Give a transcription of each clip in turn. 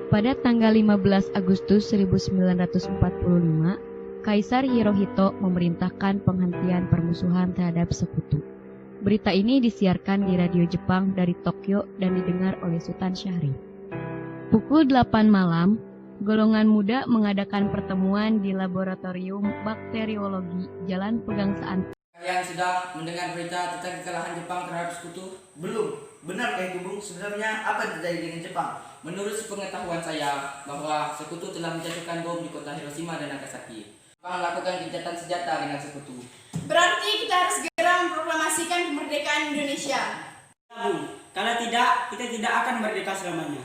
Pada tanggal 15 Agustus 1945, Kaisar Hirohito memerintahkan penghentian permusuhan terhadap sekutu. Berita ini disiarkan di radio Jepang dari Tokyo dan didengar oleh Sultan Syahrir. Pukul 8 malam, golongan muda mengadakan pertemuan di Laboratorium Bakteriologi Jalan Pegangsaan. Kalian sudah mendengar berita tentang kekalahan Jepang terhadap sekutu? Belum. Benarkah itu, Bung? Sebenarnya apa yang terjadi dengan Jepang? Menurut sepengetahuan saya, bahwa sekutu telah menjatuhkan bom di kota Hiroshima dan Nagasaki. Jepang melakukan gencatan senjata dengan sekutu. Berarti kita harus segera memproklamasikan kemerdekaan Indonesia. Bung, kalau tidak, kita tidak akan merdeka selamanya.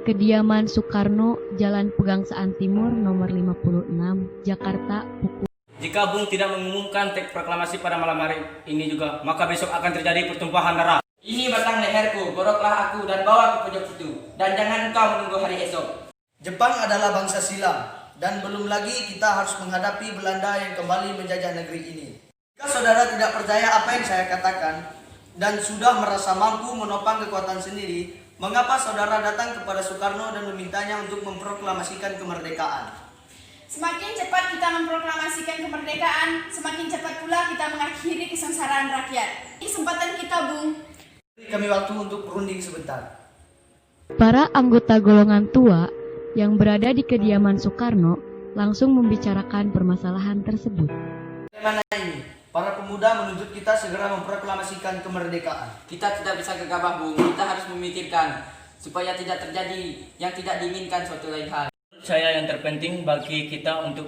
Kediaman Soekarno, Jalan Pegangsaan Timur, nomor 56, Jakarta, pukul. Jika Bung tidak mengumumkan teks proklamasi pada malam hari ini juga, maka besok akan terjadi pertumpahan darah. Ini batang leherku, boroklah aku dan bawa ke pojok itu. Dan jangan engkau menunggu hari esok. Jepang adalah bangsa silam, dan belum lagi kita harus menghadapi Belanda yang kembali menjajah negeri ini. Jika saudara tidak percaya apa yang saya katakan, dan sudah merasa mampu menopang kekuatan sendiri, mengapa saudara datang kepada Soekarno dan memintanya untuk memproklamasikan kemerdekaan? Semakin cepat kita memproklamasikan kemerdekaan, semakin cepat pula kita mengakhiri kesengsaraan rakyat. Ini kesempatan kita, Bung. Beri kami waktu untuk berunding sebentar. Para anggota golongan tua yang berada di kediaman Soekarno langsung membicarakan permasalahan tersebut. Bagaimana ini? Para pemuda menuntut kita segera memproklamasikan kemerdekaan. Kita tidak bisa gegabah, Bung. Kita harus memikirkan supaya tidak terjadi yang tidak diinginkan suatu lain hal. Saya yang terpenting bagi kita untuk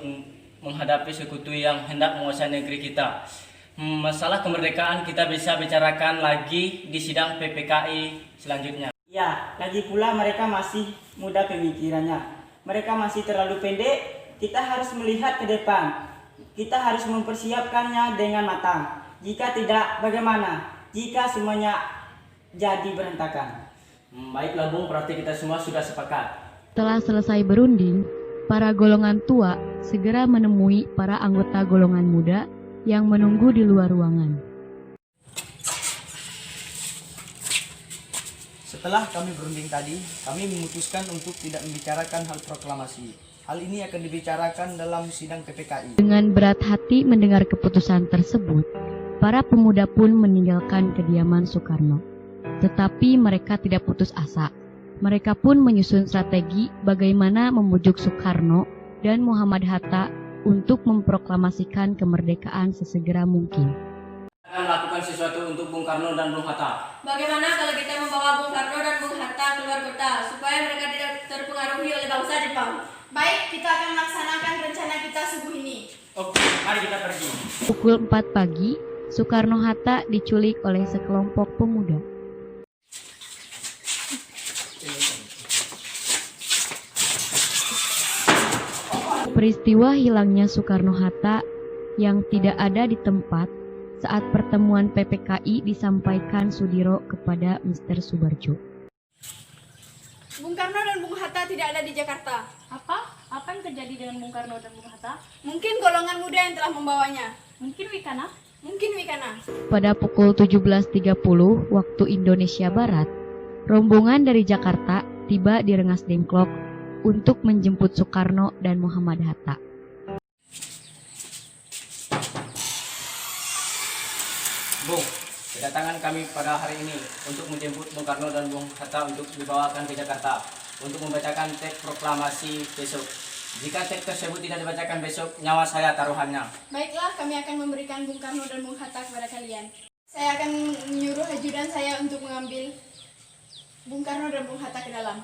menghadapi sekutu yang hendak menguasai negeri kita. Masalah kemerdekaan kita bisa bicarakan lagi di sidang PPKI selanjutnya. Ya, lagi pula mereka masih muda pemikirannya. Mereka masih terlalu pendek. Kita harus melihat ke depan. Kita harus mempersiapkannya dengan matang. Jika tidak, bagaimana? Jika semuanya jadi berantakan. Baiklah Bung, berarti kita semua sudah sepakat. Setelah selesai berunding, para golongan tua segera menemui para anggota golongan muda yang menunggu di luar ruangan. Setelah kami berunding tadi, kami memutuskan untuk tidak membicarakan hal proklamasi. Hal ini akan dibicarakan dalam sidang PPKI. Dengan berat hati mendengar keputusan tersebut, para pemuda pun meninggalkan kediaman Soekarno. Tetapi mereka tidak putus asa. Mereka pun menyusun strategi bagaimana membujuk Soekarno dan Muhammad Hatta untuk memproklamasikan kemerdekaan sesegera mungkin. Kita akan melakukan sesuatu untuk Bung Karno dan Bung Hatta. Bagaimana kalau kita membawa Bung Karno dan Bung Hatta keluar kota supaya mereka tidak terpengaruhi oleh bangsa Jepang? Baik, kita akan melaksanakan rencana kita subuh ini. Oke, mari kita pergi. Pukul 4 pagi, Soekarno-Hatta diculik oleh sekelompok pemuda. Peristiwa hilangnya Soekarno-Hatta yang tidak ada di tempat saat pertemuan PPKI disampaikan Sudiro kepada Mr. Subarjo. Bung Karno dan Bung Hatta tidak ada di Jakarta. Apa? Apa yang terjadi dengan Bung Karno dan Bung Hatta? Mungkin golongan muda yang telah membawanya. Mungkin Wikana? Mungkin Wikana. Pada pukul 17.30 waktu Indonesia Barat, rombongan dari Jakarta tiba di Rengas Dengklok untuk menjemput Soekarno dan Muhammad Hatta. Bung, kedatangan kami pada hari ini untuk menjemput Bung Karno dan Bung Hatta untuk dibawakan ke Jakarta untuk membacakan teks proklamasi besok. Jika teks tersebut tidak dibacakan besok, nyawa saya taruhannya. Baiklah, kami akan memberikan Bung Karno dan Bung Hatta kepada kalian. Saya akan menyuruh ajudan saya untuk mengambil Bung Karno dan Bung Hatta ke dalam.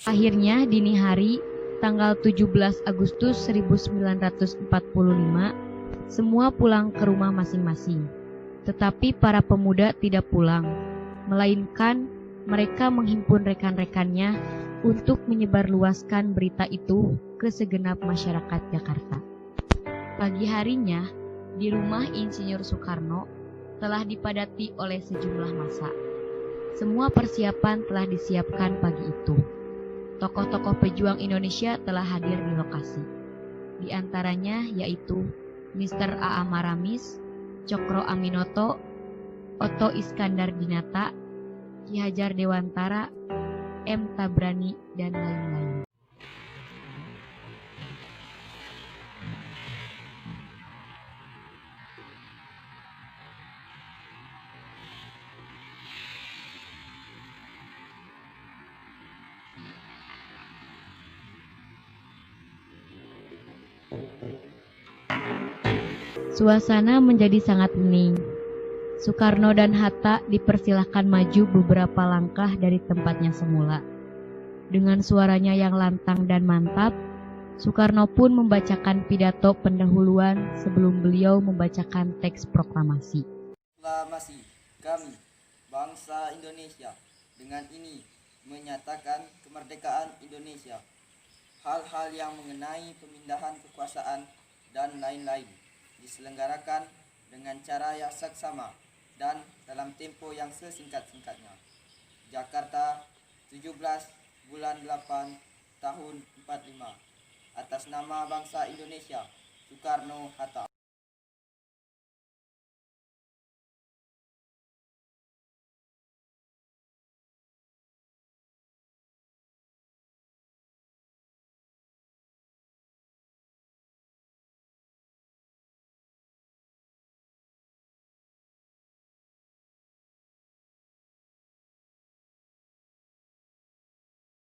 Akhirnya dini hari, tanggal 17 Agustus 1945, semua pulang ke rumah masing-masing. Tetapi para pemuda tidak pulang, melainkan mereka menghimpun rekan-rekannya untuk menyebarluaskan berita itu ke segenap masyarakat Jakarta. Pagi harinya, di rumah Insinyur Soekarno telah dipadati oleh sejumlah massa. Semua persiapan telah disiapkan pagi itu. Tokoh-tokoh pejuang Indonesia telah hadir di lokasi. Di antaranya yaitu Mr. A.A. Maramis, Cokro Aminoto, Oto Iskandar Dinata, Ki Hajar Dewantara, M. Tabrani, dan lain-lain. Suasana menjadi sangat hening. Soekarno dan Hatta dipersilahkan maju beberapa langkah dari tempatnya semula. Dengan suaranya yang lantang dan mantap, Soekarno pun membacakan pidato pendahuluan sebelum beliau membacakan teks proklamasi. Proklamasi kami, bangsa Indonesia, dengan ini menyatakan kemerdekaan Indonesia. Hal-hal yang mengenai pemindahan kekuasaan dan lain-lain diselenggarakan dengan cara yang saksama dan dalam tempo yang sesingkat-singkatnya. Jakarta, 17 bulan 8 tahun 45. Atas nama bangsa Indonesia, Soekarno Hatta.